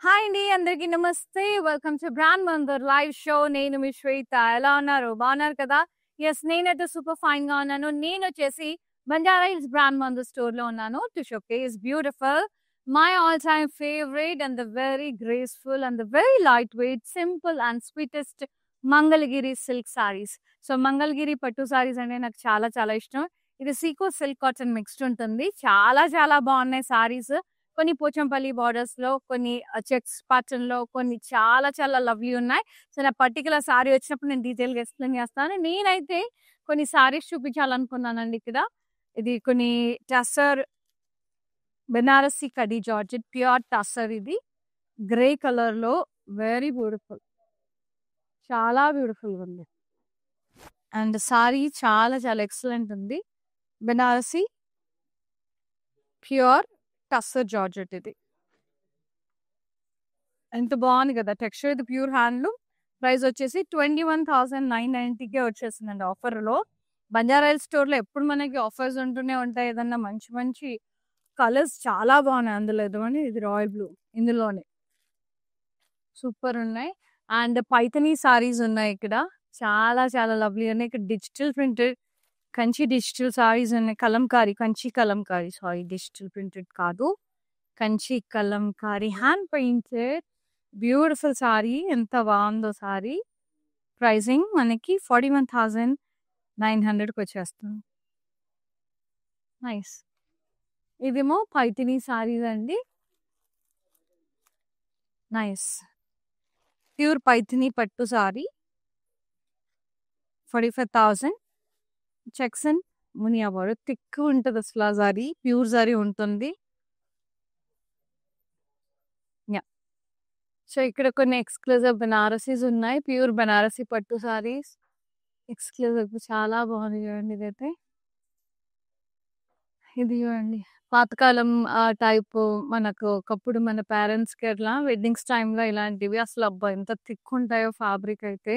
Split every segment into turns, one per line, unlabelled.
Hi అండి, అందరికీ నమస్తే. Welcome to brand Mandar live show. నేను మీ శ్వేత. ఎలా ఉన్నారు? బాగున్నారు కదా? ఎస్, నేనైతే సూపర్ ఫైన్ గా ఉన్నాను. నేను వచ్చేసి Banjara hills brand Mandar store లో ఉన్నాను to showcase beautiful my all time favourite and the very graceful and the very light weight simple and sweetest Mangalagiri silk saris. So Mangalagiri పట్టు సారీస్ అంటే నాకు చాలా చాలా ఇష్టం. ఇది సీకో సిల్క్ కాటన్ మిక్స్డ్ ఉంటుంది. చాలా చాలా బాగున్నాయి సారీస్. కొన్ని పోచంపల్లి బార్డర్స్ లో, కొన్ని చెక్స్ ప్యాటర్న్ లో, కొన్ని చాలా చాలా లవ్లీ ఉన్నాయి. సో నా పర్టికులర్ సారీ వచ్చినప్పుడు నేను డీటెయిల్ గా ఎక్స్ప్లెయిన్ చేస్తాను. నేనైతే కొన్ని సారీస్ చూపించాలనుకున్నానండి. ఇక్కడ ఇది కొన్ని టసర్ బెనారసి కడి జార్జెట్ ప్యూర్ టసర్. ఇది గ్రే కలర్ లో వెరీ బ్యూటిఫుల్, చాలా బ్యూటిఫుల్ ఉంది. అండ్ సారీ చాలా చాలా ఎక్సలెంట్ ఉంది. Banarasi pure tussar georgette. ఇది ఎంత బాగుంది కదా టెక్స్చర్. ఇది ప్యూర్ హ్యాండ్లూమ్. ప్రైస్ వచ్చేసి 21,990కే వచ్చేసిందండి ఆఫర్ లో. బంజారా హిల్స్ స్టోర్ లో ఎప్పుడు మనకి ఆఫర్స్ ఉంటూనే ఉంటాయి. ఏదన్నా మంచి మంచి కలర్స్ చాలా బాగున్నాయి అందులో. ఇదిగోండి, ఇది రాయల్ బ్లూ, ఇందులోనే సూపర్ ఉన్నాయి. అండ్ పైథనీ సారీస్ ఉన్నాయి ఇక్కడ. చాలా చాలా లవ్లీ ఉన్నాయి. ఇక్కడ digital printed Kanchi digital saris ఉన్నాయి. కలంకారీ, కంచి కలంకారీ, సారీ డిజిటల్ ప్రింటెడ్ కాదు, Kanchi Kalamkari hand painted beautiful sari. ఎంత బాగుందో సారీ. ప్రైసింగ్ మనకి 41,900కి వచ్చేస్తుంది. నైస్. ఇదేమో పైథినీ సారీస్ అండి. నైస్ ప్యూర్ పైథినీ పట్టు sorry 45,000. Checks and Muniya border. Thick ఉంటుంది అసలు ఆ సారీ, ప్యూర్ సారీ ఉంటుంది. సో ఇక్కడ కొన్ని ఎక్స్క్లూజివ్ బెనారసీస్ ఉన్నాయి. ప్యూర్ బెనారసీ పట్టు సారీస్ ఎక్స్క్లూజివ్, చాలా బాగుంది. చూడండి, ఇదైతే ఇది చూడండి పాతకాలం టైప్. మనకు ఒకప్పుడు మన పేరెంట్స్ కి అట్లా వెడ్డింగ్స్ టైంలో ఇలాంటివి అసలు అబ్బా ఎంత థిక్ ఉంటాయో. ఫ్యాబ్రిక్ అయితే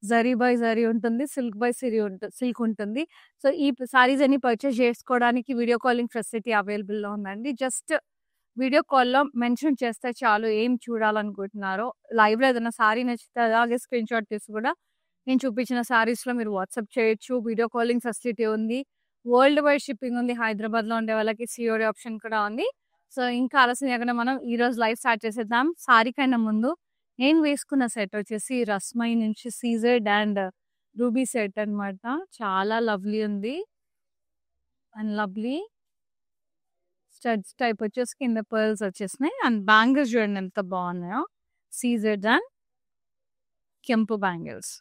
జరీ బై జరీ ఉంటుంది, సిల్క్ బై సిల్క్ ఉంటుంది. సో ఈ సారీస్ అన్ని పర్చేస్ చేసుకోవడానికి వీడియో కాలింగ్ ఫెసిలిటీ అవైలబుల్ లో ఉందండి. జస్ట్ వీడియో కాల్లో మెన్షన్ చేస్తే చాలు ఏం చూడాలనుకుంటున్నారో. లైవ్ లో ఏదైనా సారీ నచ్చితే అలాగే స్క్రీన్ షాట్ తీసి కూడా నేను చూపించిన సారీస్ లో మీరు వాట్సాప్ చేయొచ్చు. వీడియో కాలింగ్ ఫెసిలిటీ ఉంది. వరల్డ్ వైడ్ షిప్పింగ్ ఉంది. హైదరాబాద్ లో ఉండే వాళ్ళకి సిఓడి ఆప్షన్ కూడా ఉంది. సో ఇంకా ఆలస్యం లేకుండా మనం ఈ రోజు లైవ్ స్టార్ట్ చేసేద్దాం. సారీ కన్నా ముందు నేను వేసుకున్న సెట్ వచ్చేసి రస్మై నుంచి సీజర్డ్ అండ్ రూబీ సెట్ అన్నమాట. చాలా లవ్లీ ఉంది అండ్ లవ్లీ స్టడ్స్ టైప్ వచ్చేసి కింద పర్ల్స్ వచ్చేసినాయి. అండ్ బ్యాంగిల్స్ చూడండి ఎంత బాగున్నాయో. సీజర్డ్ అండ్ కెంపు బ్యాంగిల్స్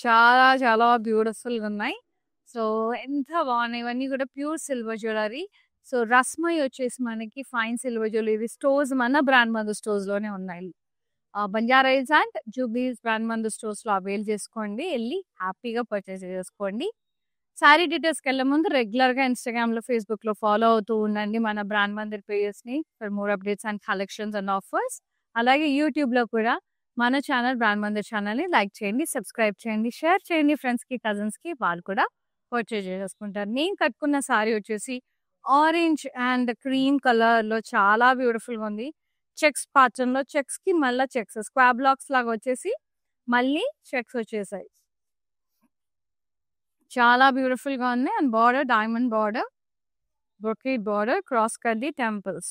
చాలా చాలా బ్యూటిఫుల్ గా ఉన్నాయి. సో ఎంత బాగున్నాయి. ఇవన్నీ కూడా ప్యూర్ సిల్వర్ జ్యువెలరీ. సో రస్మై వచ్చేసి మనకి ఫైన్ సిల్వర్ జ్యువెలరీ స్టోర్స్ మన బ్రాండ్ మందు స్టోర్స్ లోనే ఉన్నాయి. Banjara hills and Jubilee Hills brand మందు స్టోర్స్ లో అవైల్ చేసుకోండి. వెళ్ళి హ్యాపీగా పర్చేస్ చేసుకోండి. సారీ డీటెయిల్స్కి వెళ్ళే ముందు రెగ్యులర్ గా ఇన్స్టాగ్రామ్ లో, ఫేస్బుక్ లో ఫాలో అవుతూ ఉండండి మన బ్రాండ్ మందిర్ పేజెస్ ని for more updates and collections and offers. అలాగే యూట్యూబ్ లో కూడా మన ఛానల్ బ్రాండ్ మందిర్ ఛానల్ ని లైక్ చేయండి, సబ్స్క్రైబ్ చేయండి, షేర్ చేయండి ఫ్రెండ్స్ కి, కజిన్స్ కి. వాళ్ళు కూడా పర్చేజ్ చేసుకుంటారు. నేను కట్టుకున్న సారీ వచ్చేసి ఆరెంజ్ అండ్ క్రీమ్ కలర్ లో చాలా బ్యూటిఫుల్ గా ఉంది. చెక్స్ ప్యాటర్న్ లో, చెక్స్ కి మళ్ళీ చెక్స్ స్క్వాబ్ బ్లాక్స్ లాగా వచ్చేసి మళ్ళీ చెక్స్ వచ్చేసాయి. చాలా బ్యూటిఫుల్ గా ఉన్నాయి. And border diamond border, brocade border, cross కడ్డీ టెంపుల్స్.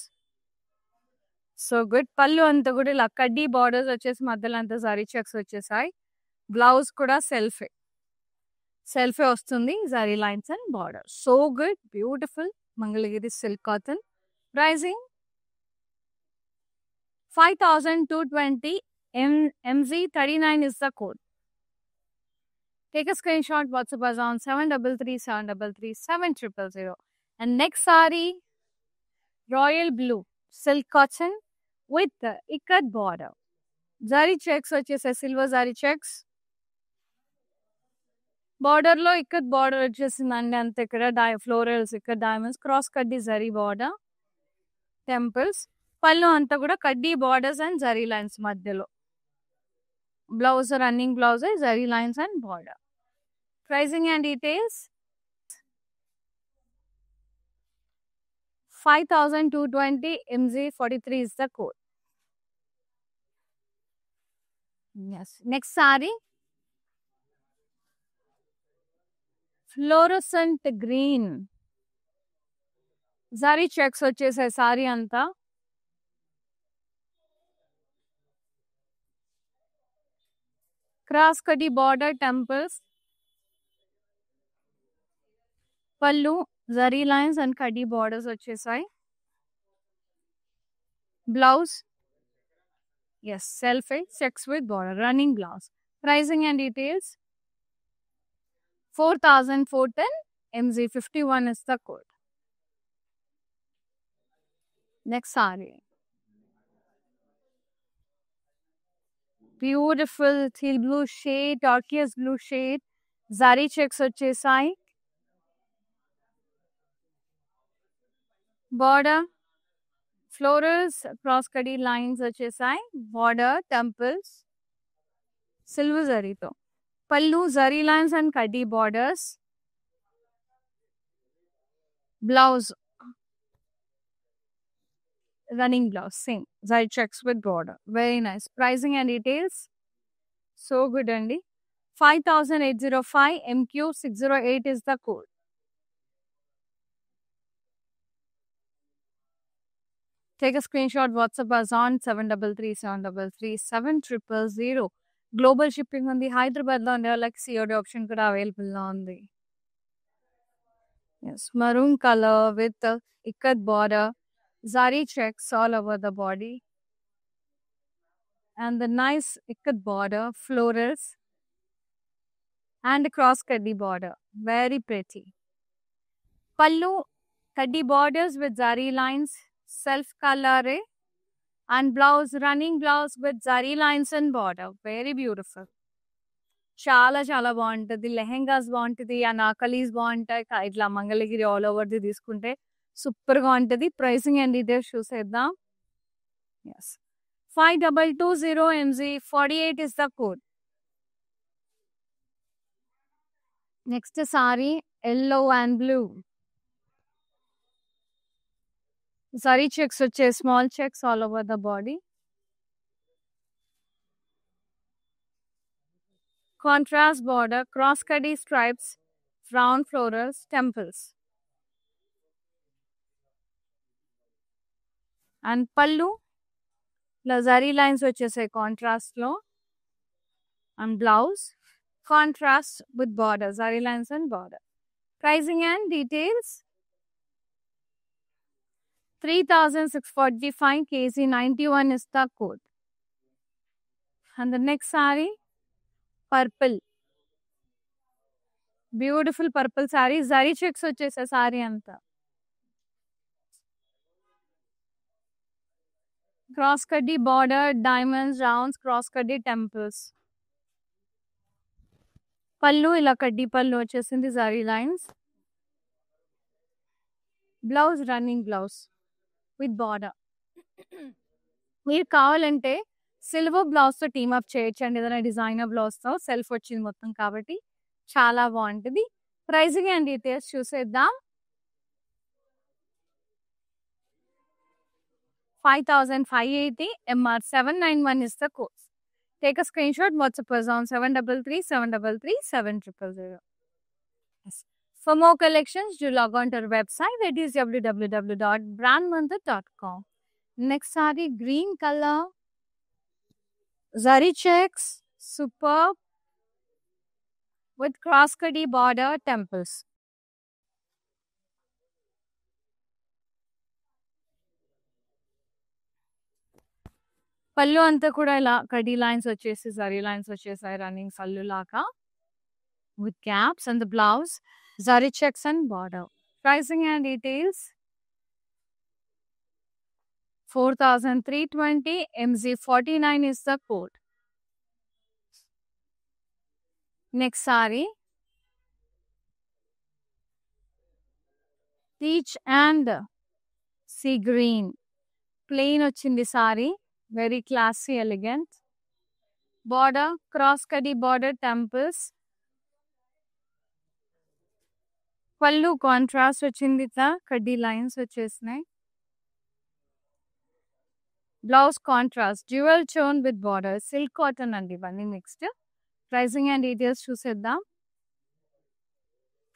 So good. పళ్ళు అంతా కూడా ఇలా కడ్డీ బార్డర్స్ వచ్చేసి మధ్యలో అంతా జరీ చెక్స్ వచ్చేసాయి. బ్లౌజ్ కూడా సెల్ఫే వస్తుంది, zari lines and border. So good, beautiful Mangalagiri silk cotton. Pricing 5,220. MZ39 is the code. Take a screenshot, WhatsApp us on 733-733-7000. And next saree, royal blue silk cotton with the ikat border. Zari checks వచ్చేసి silver zari checks. Border లో ikat border వచ్చేసిందండి. అంతే. ఇక్కడ florals, ఇక్కడ diamonds, cross కడ్డీ zari border, temples. పళ్ళు అంతా కూడా కడ్డీ బార్డర్స్ అండ్ జరీ లైన్స్ మధ్యలో. Blouse running blouse, zari lines and border. Pricing and details. 5220 MZ43 is the code. Yes. Next saree. Fluorescent green. Zari checks వచ్చేసాయి saree అంతా. Cross cutty border temples. Pallu, zari lines and cutty borders వచ్చేసాయి. Blouse. Yes, self-it checks with border. Running blouse. Pricing and details. 4410 MZ51 is the code. Next saree. Beautiful teal blue shade, turquoise blue shade. Zari checks వచ్చేసాయి. Border. Florals, cross cutty lines వచ్చేసాయి. Border, temples. Silver zari to. Pallu, zari lines and cutty borders. Blouse. Running blouse, same. Zari checks with border. Very nice. Pricing and details. So good, Andy. 5805 MQ608 is the code. Take a screenshot, WhatsApp us on 733-733-7000. Global shipping on the Hyderabad lo unde like COD option kuda available lo undi. Yes, maroon color with the ikat border, zari checks all over the body, and the nice ikat border, florals, and cross cutty border. Very pretty. Pallu, cutty borders with zari lines, self color, and blouse, running blouse with zari lines and border. Very beautiful. చాలా చాలా బాగుంటుంది. లెహెంగాస్ బాగుంటుంది, అనాకలీస్ బాగుంటాయి. ఇట్లా Mangalagiri all ఓవర్ది తీసుకుంటే సూపర్గా ఉంటుంది. Pricing and details చూసేద్దాం. Yes, 5220 MZ48 is the code. Next sari yellow and blue. Zari checks వచ్చే small checks all over the body. Contrast border, cross cutty stripes, round florals, temples. And pallu, zari lines వచ్చేసాయి contrast లో. And blouse, contrast with border, zari lines and border. Pricing and details. 3645 KZ91 is the code. And the next saree, purple. Beautiful purple saree. Zari checks వచ్చేసే saree అంతా. Cross cutty border, diamonds, rounds, cross cutty temples. Pallu ఇలా కడ్డీ పళ్ళు వచ్చేసింది, zari lines. Blouse, running blouse with border. మీరు కావాలంటే silver blouse తో team up చేయొచ్చండి. ఏదైనా డిజైనర్ బ్లౌజ్ తో సెల్ఫ్ వచ్చింది మొత్తం కాబట్టి చాలా బాగుంటుంది. ప్రైసింగ్ అండ్ డీటెయిల్స్ చూసేద్దాం. 5580 MR791 is the code. Take a screenshot, WhatsApp us on 733-733-7000. Yes. For more collections, do log on to our website, that is www.brandmandir.com. Next saree, green color, zari checks, superb, with cross cutty border, temples. పళ్ళు అంతా కూడా ఇలా కడ్డీ lines వచ్చేసి zari lines వచ్చేసాయి running పళ్ళు లాగా with caps, and the blouse zari checks and border. Pricing and details. 4320 MZ49 is the code. Next saree, peach and sea green. Plain ochindi saree, very classy, elegant. Border, cross cutty border, temples. పళ్ళు contrast వచ్చింది ఇట్లా కడ్డీ lines వచ్చేసినాయి. Blouse contrast dual tone with border silk cotton అండి ఇవన్నీ mixed. Pricing and details చూసేద్దాం.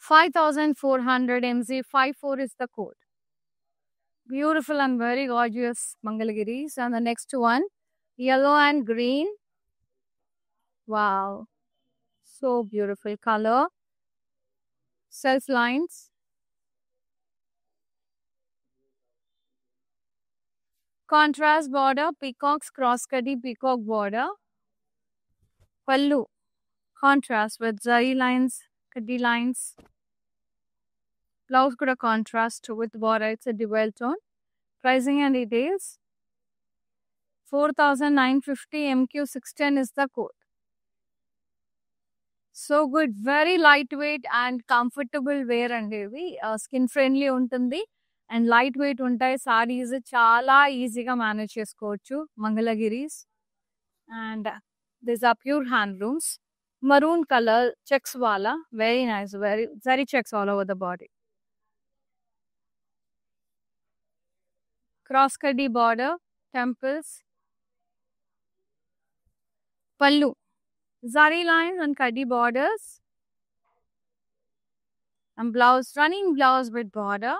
5400 MZ54 is the code. Beautiful and very gorgeous Mangalgiris. And the next one, yellow and green. Wow. So beautiful color. Self lines. Contrast border, peacock's cross-cutty peacock border. Pallu. Contrast with zari lines, cutty lines. Blouse kuda contrast with border. It's a dual tone. Pricing and details. 4950 MQ610 is the code. So good. Very lightweight and comfortable wear అండి ఇవి. Skin friendly ఉంటుంది and light weight ఉంటాయి. సారీస్ చాలా ఈజీగా manage చేసుకోవచ్చు. Mangalagiris and this are pure handlooms. Maroon color checks wala. Very nice. Very checks all over the body. Cross cutty border, temples. Pallu. Zari lines and cutty borders. And blouse, running blouse with border.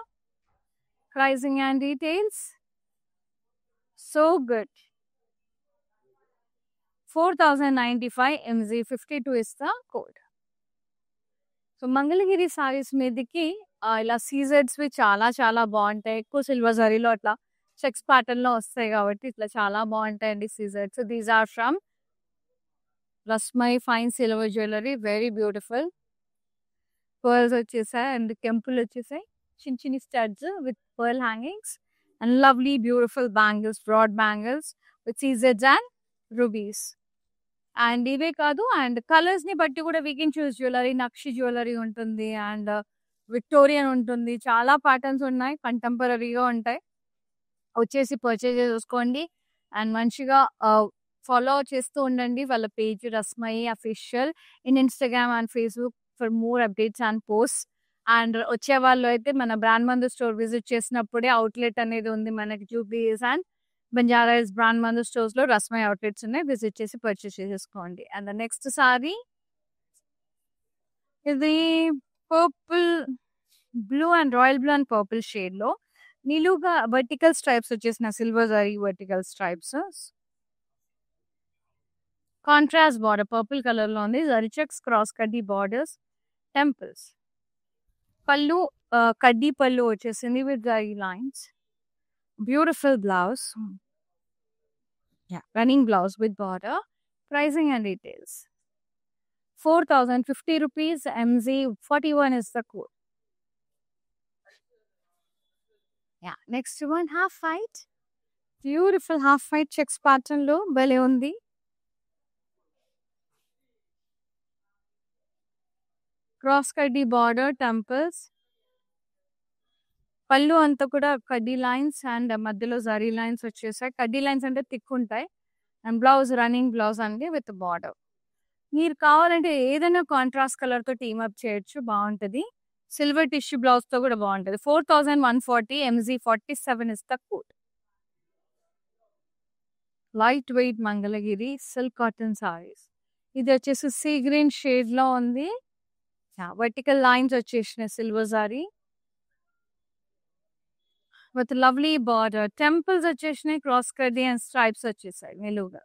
Pricing and details. So good. 4095 MZ52 is the code. So Mangalagiri saris మీదకి ఇలా సీజెడ్స్వి చాలా చాలా బాగుంటాయి. ఎక్కువ silver జరీలో అట్లా checks ప్యాటర్న్లో వస్తాయి కాబట్టి ఇట్లా చాలా బాగుంటాయండి సీజెడ్స్. These are from Rasmai fine silver jewellery. Very beautiful. Pearls వచ్చేసాయి అండ్ కెంపుల్ వచ్చేసాయి. చిన్న చిన్ని studs with pearl hangings and lovely beautiful bangles, broad bangles with సీజెడ్స్ అండ్ రూబీస్. అండ్ ఇవే కాదు అండ్ కలర్స్ ని బట్టి కూడా we can choose jewellery. Nakshi jewellery ఉంటుంది అండ్ విక్టోరియన్ ఉంటుంది. చాలా ప్యాటర్న్స్ ఉన్నాయి. కంటెంపరీగా ఉంటాయి. వచ్చేసి పర్చేజ్ చేసుకోండి అండ్ మంచిగా ఫాలో చేస్తూ ఉండండి వాళ్ళ page Rasmai official in Instagram and Facebook for more updates and post. And వచ్చే వాళ్ళు అయితే మన బ్రాండ్ మందు స్టోర్ విజిట్ చేసినప్పుడే అవుట్లెట్ అనేది ఉంది మనకి జూబ్లీస్ అండ్ బంజారాస్ బ్రాండ్ మందు స్టోర్స్ లో రస్మై అవుట్లెట్స్ ఉన్నాయి. విజిట్ చేసి పర్చేస్ చేసేసుకోండి. అండ్ నెక్స్ట్ సారీ ఇది purple blue and royal blue and purple shade లో నిలువుగా వర్టికల్ స్ట్రైప్స్ వచ్చేసిన silver zari vertical stripes. Contrast border purple colour లో ఉంది. జరీ చెక్స్ క్రాస్ కడ్డీ బార్డర్స్, టెంపుల్స్. పళ్ళు కడ్డీ పళ్ళు వచ్చేసింది with zari lines. Beautiful blouse. Running blouse with border. Pricing and details. 4050 rupees. MZ41 is the code. Yeah. Next one, half white. Beautiful half white checks pattern lo bale undi. Cross cutty border, temples. పళ్ళు అంతా కూడా కడ్డీ lines and మధ్యలో zari lines వచ్చేసాయి. కడ్డీ lines అంటే thick ఉంటాయి. And blouse running blouse అండి విత్ బార్డర్. మీరు కావాలంటే ఏదైనా కాంట్రాస్ట్ కలర్ తో టీమ్ అప్ చేయొచ్చు, బాగుంటది. సిల్వర్ టిష్యూ బ్లౌజ్ తో కూడా బాగుంటది. 4140 MZ47 is the code. Light weight Mangalagiri silk cotton saris. ఇది వచ్చేసి సీ గ్రీన్ షేడ్ లో ఉంది. వర్టికల్ లైన్స్ వచ్చేసినాయి silver sari with lovely border. Temples వచ్చేసినాయి. క్రాస్ కడ్డీ అండ్ స్ట్రైప్స్ వచ్చేసాయి నిలువుగా.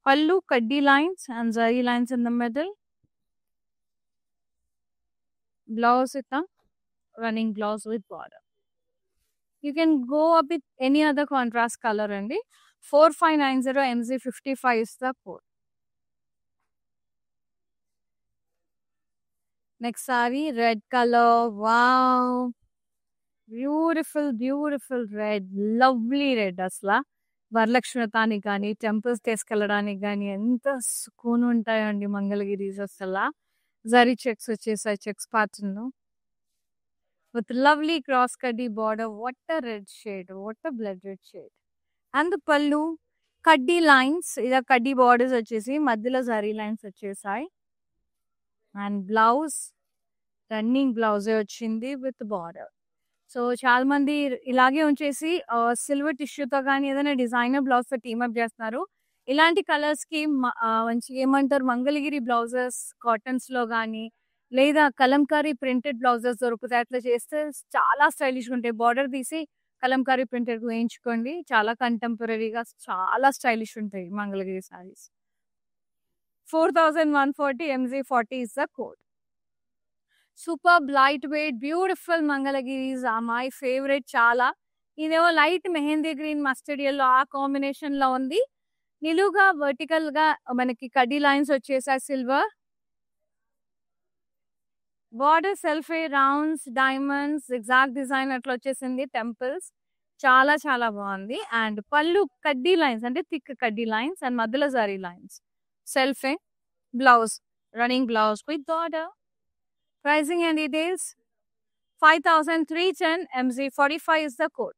పళ్ళు కడ్డీ lines and zari lines in the middle. Blouse ఇట్లా running blouse with border. You can go up with any other contrast colour అండి. 4590 MZ55 is the code. Next sari red colour. Wow, beautiful beautiful red. Lovely red. అసలు వరలక్ష్మి వ్రతానికి కానీ temples తీసుకెళ్ళడానికి కానీ ఎంత సుకూన్ ఉంటాయండి మంగళగిరీస్. అసలు జరీ చెక్స్ వచ్చేసాయి checks pattern with lovely cross కడ్డీ border. What a red shade, what a blood red shade. And పళ్ళు కడ్డీ లైన్స్, ఇలా కడ్డీ బార్డర్స్ వచ్చేసి మధ్యలో జరీ లైన్స్ వచ్చేసాయి. అండ్ బ్లౌజ్ రన్నింగ్ బ్లౌజే వచ్చింది విత్ బార్డర్. సో చాలా మంది ఇలాగే ఉంచేసి సిల్వర్ టిష్యూతో కానీ ఏదైనా డిజైనర్ బ్లౌజ్తో టీమప్ చేస్తున్నారు. ఇలాంటి కలర్స్కి మంచి ఏమంటారు మంగళగిరి బ్లౌజెస్ కాటన్స్లో కానీ లేదా కలంకారీ ప్రింటెడ్ బ్లౌజెస్ దొరుకుతాయి. అట్లా చేస్తే చాలా స్టైలిష్గా ఉంటాయి. బార్డర్ తీసి కలంకారీ ప్రింటెడ్ వేయించుకోండి. చాలా కంటెంపరీగా చాలా స్టైలిష్ ఉంటాయి Mangalagiri saris. 4140 MZ40 is the code. Superb, lightweight, beautiful Mangalagiris are my favorite చాలా. ఇదేమో light mehndi green mustard yellow ఆ కాంబినేషన్ లో ఉంది. నిలువుగా వర్టికల్ గా మనకి కడ్డీ లైన్స్ వచ్చేసాయి. Silver border selfie rounds diamonds exact design అట్లా వచ్చేసింది. టెంపుల్స్ చాలా చాలా బాగుంది. అండ్ పళ్ళు కడ్డీ లైన్స్ అంటే థిక్ కడ్డీ లైన్స్ అండ్ మధ్యలో zari lines. Selfie blouse running blouse with border. Pricing and details 5310 MZ45 is the code.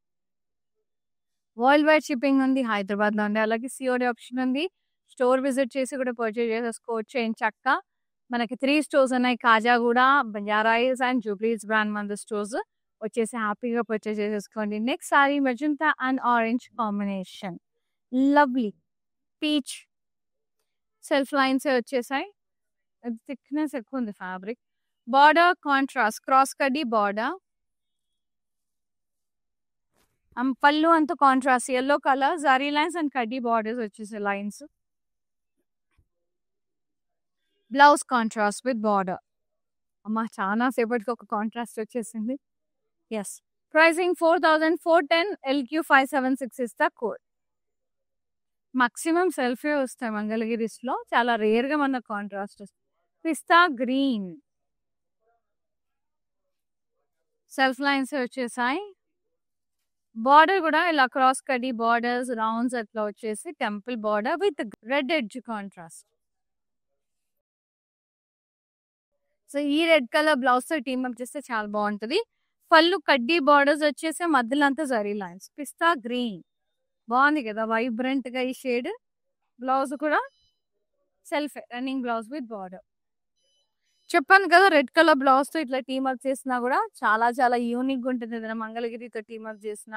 World wide shipping ఉంది. హైదరాబాద్ లో ఉంది. అలాగే సిఓడి ఆప్షన్ ఉంది. స్టోర్ విజిట్ చేసి కూడా పర్చేజ్ చేసుకోవచ్చు. ఏం చక్క మనకి 3 స్టోర్స్ ఉన్నాయి. కాజాగూడ, బంజారాయిల్స్ అండ్ జూబ్లీస్ బ్రాండ్ మంది స్టోర్స్ వచ్చేసి హ్యాపీగా పర్చేజ్ చేసేసుకోండి. Next sari magenta and orange combination lovely peach self lines వచ్చేసాయి. థిక్నెస్ ఎక్కువ ఉంది ఫ్యాబ్రిక్. బార్డర్ కాంట్రాస్ట్ క్రాస్ కడ్డీ బార్డర్. పళ్ళు అంతా contrast yellow colour zari lines and కడ్డీ బార్డర్స్ వచ్చేసాయి lines. Blouse contrast with border. అమ్మా చాలా సేపటికి ఒక కాంట్రాస్ట్ వచ్చేసింది. Yes pricing 4410 LQ576 is the code. Maximum selfie వస్తాయి మంగళగిరిస్ లో. చాలా రేర్ గా మన కాంట్రాస్ట్ వస్తుంది. పిస్తా గ్రీన్ సెల్ఫ్ లైన్స్ వచ్చేసాయి. బార్డర్ కూడా ఇలా క్రాస్ కడ్డీ బార్డర్స్ రౌండ్స్ అట్లా వచ్చేసి temple border with red edge contrast. So ఈ రెడ్ కలర్ బ్లౌజ్ తో టీమ్ అప్ చేస్తే చాలా బాగుంటది. పళ్ళు కడ్డీ బార్డర్స్ వచ్చేసి మధ్యలో అంతా జరీ లైన్స్. పిస్తా గ్రీన్ బాగుంది కదా వైబ్రెంట్ గా ఈ షేడ్. బ్లౌజ్ కూడా self running blouse with border. చెప్పాను కదా రెడ్ కలర్ బ్లౌజ్ తో ఇట్లా టీమ్ అప్ చేసినా కూడా చాలా చాలా యూనిక్ ఉంటుంది. ఏదైనా మంగళగిరితో టీమ్ అప్ చేసిన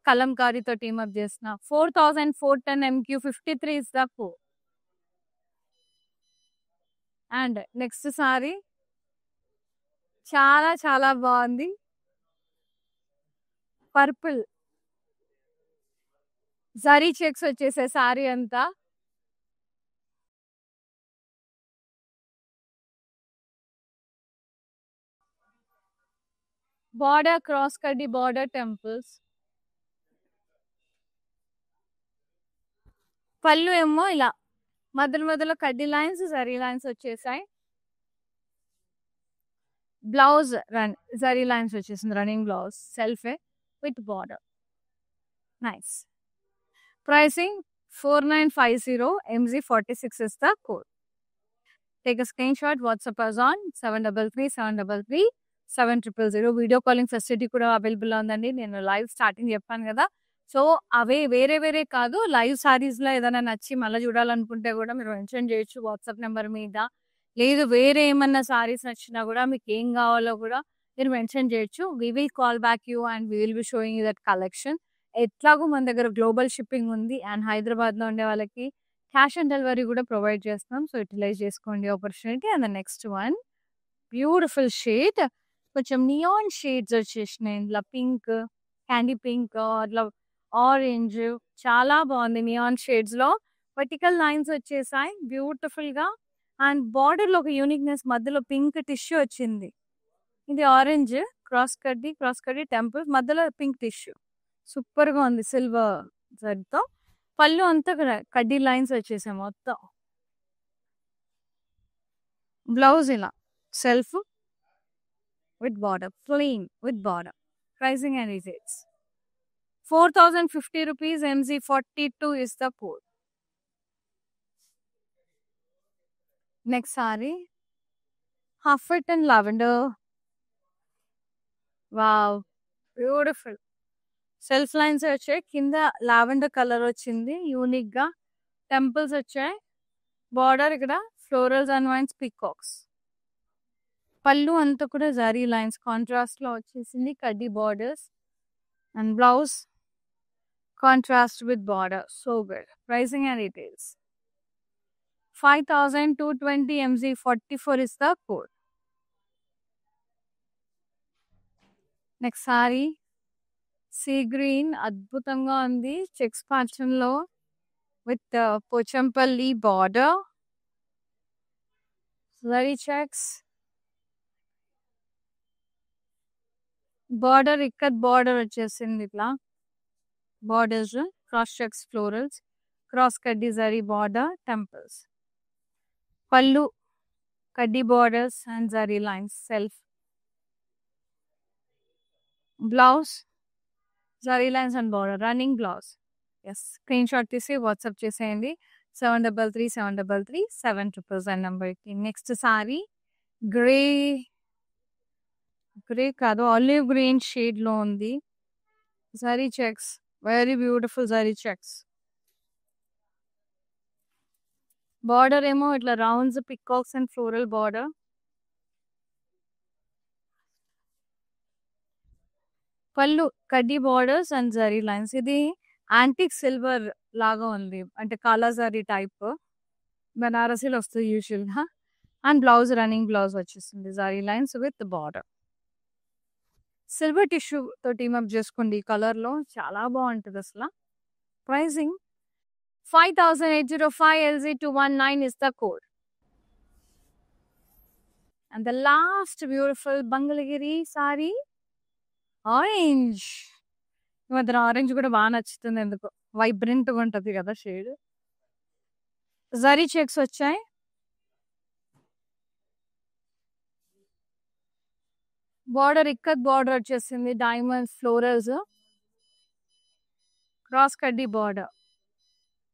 కలంకారీతో టీమ్ అప్ చేసిన 4410 MQ53 is the code. And next sari చాలా చాలా బాగుంది. పర్పుల్ జరీ చెక్స్ వచ్చేసే సారీ అంతా. బార్డర్ క్రాస్ కడ్డీ బార్డర్ టెంపుల్స్. పళ్ళు ఏమో ఇలా మధ్యలో కడ్డీ లైన్స్ జరీ లైన్స్ వచ్చేసాయి. బ్లౌజ్ జరీ లైన్స్ వచ్చేసింది. రన్నింగ్ బ్లౌజ్ సెల్ఫే with border. Nice. Pricing 4950 MZ46 is the code. Take a screenshot. WhatsApp us on 733 video calling facility కూడా అవైలబుల్ ఉందండి. నేను లైవ్ స్టార్టింగ్ చెప్పాను కదా. సో అవే వేరే కాదు. లైవ్ సారీస్ లో ఏదైనా నచ్చి మళ్ళీ చూడాలనుకుంటే కూడా మీరు మెన్షన్ చేయొచ్చు వాట్సాప్ నెంబర్ మీద. లేదు వేరే ఏమన్నా సారీస్ నచ్చినా కూడా మీకు ఏం కావాలో కూడా మీరు మెన్షన్ చేయొచ్చు. We will call back you and we will be showing you that collection. ఎట్లాగో మన దగ్గర గ్లోబల్ షిప్పింగ్ ఉంది అండ్ హైదరాబాద్ లో ఉండే వాళ్ళకి క్యాష్ ఆన్ డెలివరీ కూడా ప్రొవైడ్ చేస్తున్నాం. సో యూటిలైజ్ చేసుకోండి opportunity. And the next one beautiful shade కొంచెం నియాన్ షేడ్స్ వచ్చేసినాయి. ఇంట్లో పింక్ క్యాండీ పింక్ అట్లా ఆరెంజ్ చాలా బాగుంది. నియాన్ షేడ్స్ లో వర్టికల్ లైన్స్ వచ్చేసాయి బ్యూటిఫుల్ గా. అండ్ బార్డర్ లో ఒక యూనిక్నెస్ మధ్యలో పింక్ టిష్యూ వచ్చింది. ఇది ఆరెంజ్ క్రాస్ కడ్డీ టెంపుల్ మధ్యలో పింక్ టిష్యూ సూపర్ గా ఉంది సిల్వర్ జరీతో. పళ్ళు అంతా కడ్డీ లైన్స్ వచ్చేసాయి మొత్తం. బ్లౌజ్ ఇలా self with border plain with border. Pricing and details 4050 rupees MZ42 is the code. Next saree Huffet and lavender. Wow, beautiful. Self lines వచ్చాయి. కింద లావెండర్ కలర్ వచ్చింది యూనిక్ గా. టెంపుల్స్ వచ్చాయి. బార్డర్ ఇక్కడ ఫ్లోరల్స్ అండ్ వైన్స్ పికాక్స్. పళ్ళు అంతా కూడా zari lines contrast లో వచ్చేసింది, కడ్డీ borders and blouse contrast with border. So good. Pricing and details. 5220 MZ44 is the code. Next sari sea green అద్భుతంగా ఉంది, చెక్స్ ప్యాటర్న్ లో with Pochampally border, zari checks, border ikat border వచ్చేసింది ఇట్లా borders, cross checks florals, cross కడ్డీ zari border, temples. పళ్ళు కడ్డీ borders and zari lines self. Blouse zari lines and border, running blouse. Yes, screen shot తీసి WhatsApp చేసేయండి 733733 నెంబర్కి. నెక్స్ట్ సారీ గ్రే కాదు ఆలివ్ గ్రీన్ షేడ్ లో ఉంది, zari checks, very beautiful zari checks. Border ఏమో ఇట్లా rounds peacocks and floral border. పళ్ళు కడ్డీ బార్డర్స్ అండ్ జరీ లైన్స్. ఇది యాంటిక్ సిల్వర్ లాగా ఉంది, అంటే కాలా జరీ టైప్, బనారసీలో వస్తుంది యూజువల్ గా. అండ్ బ్లౌజ్ రన్నింగ్ బ్లౌజ్ వచ్చేసింది, zari lines with border. Silver tissue తో టీమప్ చేసుకోండి, కలర్ లో చాలా బాగుంటుంది అసలు. Pricing 5805 LZ219 is the code. And the last beautiful Bangalagiri saree, orange. ఇవద్దు ఆరెంజ్ కూడా బాగా నచ్చుతుంది, ఎందుకు వైబ్రెంట్ గా ఉంటది కదా షేడ్. జరీ చెక్స్ వచ్చాయి, బార్డర్ ఇక్కత్ బార్డర్ వచ్చేసింది, డైమండ్స్ ఫ్లోరల్స్, క్రాస్ కడ్డీ బార్డర్,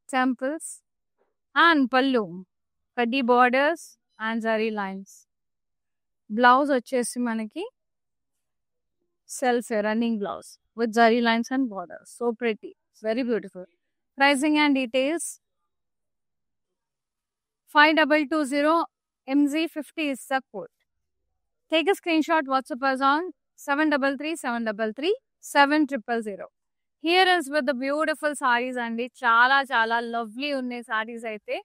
టెంపుల్స్ అండ్ పళ్ళు కడ్డీ borders and zari lines. Blouse వచ్చేసి మనకి self running blouse with zari lines and border. So pretty, very beautiful. Pricing and details. 5220 MZ50 is the code. Take a screenshot, WhatsApp us on 733733 Here is with the beautiful sarees అండి. చాలా చాలా lovely ఉన్నాయి సారీస్ అయితే.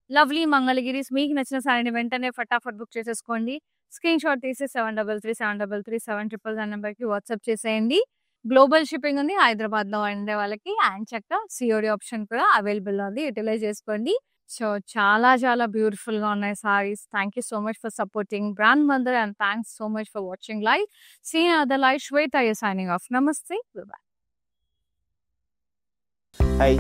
Lovely Mangalagiris. మీకు నచ్చిన సారీని వెంటనే ఫటాఫట్ book చేసేసుకోండి. స్క్రీన్ షాట్ తీసి 733733 నెంబర్కి వాట్సాప్ చేసేయండి. గ్లోబల్ షిప్పింగ్ ఉంది హైదరాబాద్ లో ఉండే వాళ్ళకి, అండ్ చక్కగా సిఓడి ఆప్షన్ కూడా అవైలబుల్ ఉంది, యూటిలైజ్ చేసుకోండి. సో చాలా చాలా బ్యూటిఫుల్ గా ఉన్నాయి saris. Thank you so much for supporting brand Mandar and thanks so much for watching live. See other live. Shweta signing off. నమస్తే. Bye.
Hi,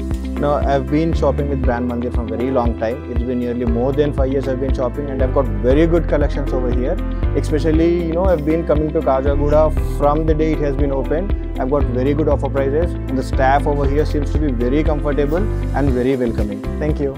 no, I've been shopping with Brand Mandir from a very long time. It's been nearly more than 5 years I've been shopping, and I've got very good collections over here. Especially, I've been coming to Kajagoda from the day it has been opened. I've got very good offer prices, and the staff over here seems to be very comfortable and very welcoming. Thank you.